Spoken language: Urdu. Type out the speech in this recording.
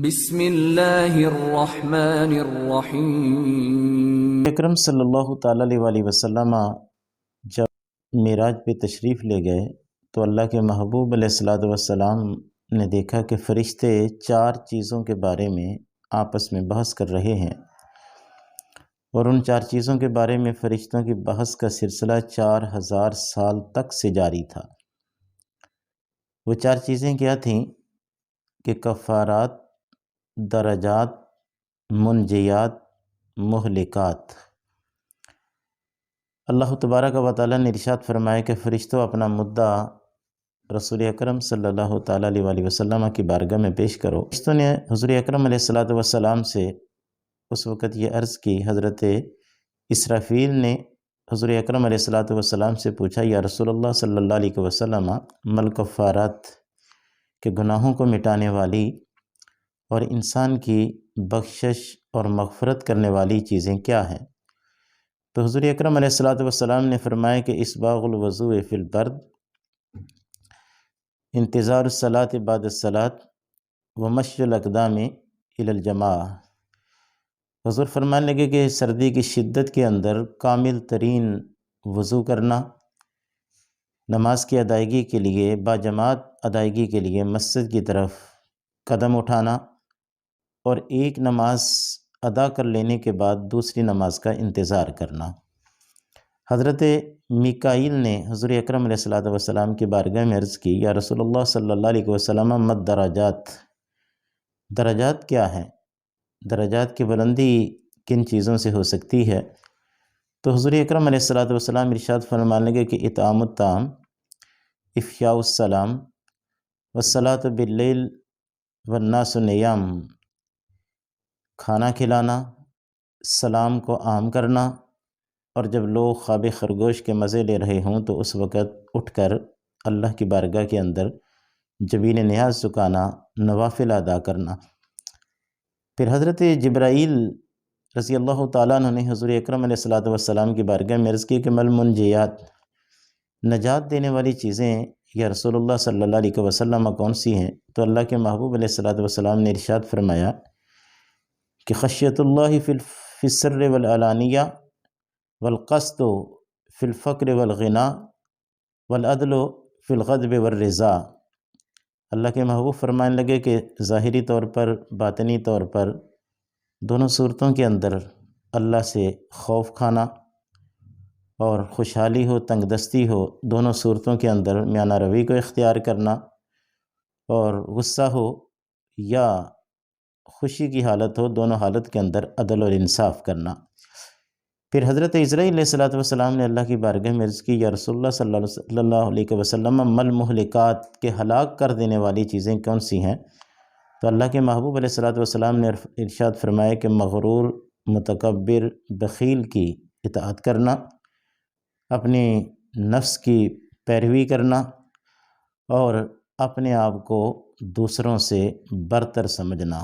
بسم اللہ الرحمن الرحیم۔ اکرم صلی اللہ تعالیٰ علیہ وسلم جب معراج پہ تشریف لے گئے تو اللہ کے محبوب علیہ السلام نے دیکھا کہ فرشتے 4 چیزوں کے بارے میں آپس میں بحث کر رہے ہیں، اور ان 4 چیزوں کے بارے میں فرشتوں کی بحث کا سلسلہ 4000 سال تک سے جاری تھا۔ وہ 4 چیزیں کیا تھیں کہ کفارات، درجات، منجیات، مہلکات۔ اللہ تبارک و تعالیٰ نے ارشاد فرمایا کہ فرشتوں اپنا مدعا رسول اکرم صلی اللہ تعالیٰ علیہ وسلم کی بارگاہ میں پیش کرو۔ فرشتوں نے حضور اکرم علیہ السلام سے اس وقت یہ عرض کی، حضرت اسرافیل نے حضور اکرم علیہ السلام سے پوچھا، یا رسول اللہ صلی اللہ علیہ وسلم، مل کفارات کے گناہوں کو مٹانے والی اور انسان کی بخشش اور مغفرت کرنے والی چیزیں کیا ہیں؟ تو حضور اکرم علیہ السلام نے فرمایا کہ اسباغ الوضوء فی البرد، انتظار الصلاۃ بعد الصلاۃ، ومشی الاقدام الی الجماع۔ حضور فرمانے لگے کہ سردی کی شدت کے اندر کامل ترین وضو کرنا، نماز کی ادائیگی کے لیے باجماعت ادائیگی کے لیے مسجد کی طرف قدم اٹھانا، اور ایک نماز ادا کر لینے کے بعد دوسری نماز کا انتظار کرنا۔ حضرت میکائیل نے حضور اکرم علیہ السلام کی بارگاہ میں عرض کی، یا رسول اللہ صلی اللہ علیہ وسلم، مد درجات، درجات کیا ہیں؟ درجات کی بلندی کن چیزوں سے ہو سکتی ہے؟ تو حضور اکرم علیہ السلام ارشاد فرمانے لگے کہ اطعام الطعام، افشاء السلام، والصلاۃ باللیل والناس نیام، کھانا کھلانا، سلام کو عام کرنا، اور جب لوگ خواب خرگوش کے مزے لے رہے ہوں تو اس وقت اٹھ کر اللہ کی بارگاہ کے اندر جبین نیاز چکانا، نوافل ادا کرنا۔ پھر حضرت جبرائیل رضی اللہ تعالیٰ عنہ نے حضور اکرم علیہ السلام کی بارگاہ میں عرض کی کہ مل منجیات، نجات دینے والی چیزیں یا رسول اللہ صلی اللہ علیہ وسلم کون سی ہیں؟ تو اللہ کے محبوب علیہ السلام نے ارشاد فرمایا کہ خشیت اللہ فی السر والعلانیہ، والقسط فی الفقر والغنا، والعدل فی الغضب والرضا۔ اللہ کے محبوب فرمانے لگے کہ ظاہری طور پر، باطنی طور پر، دونوں صورتوں کے اندر اللہ سے خوف کھانا اور خوشحالی ہو، تنگ دستی ہو، دونوں صورتوں کے اندر میانہ روی کو اختیار کرنا، اور غصہ ہو یا خوشی کی حالت ہو، دونوں حالت کے اندر عدل اور انصاف کرنا۔ پھر حضرت عزرائیل علیہ السلام نے اللہ کی بارگاہ میں عرض کی، یا رسول اللہ صلی اللہ علیہ وسلم، مل مہلکات، کے ہلاک کر دینے والی چیزیں کون سی ہیں؟ تو اللہ کے محبوب علیہ السلام نے ارشاد فرمایا کہ مغرور، متکبر، بخیل کی اطاعت کرنا، اپنی نفس کی پیروی کرنا، اور اپنے آپ کو دوسروں سے برتر سمجھنا۔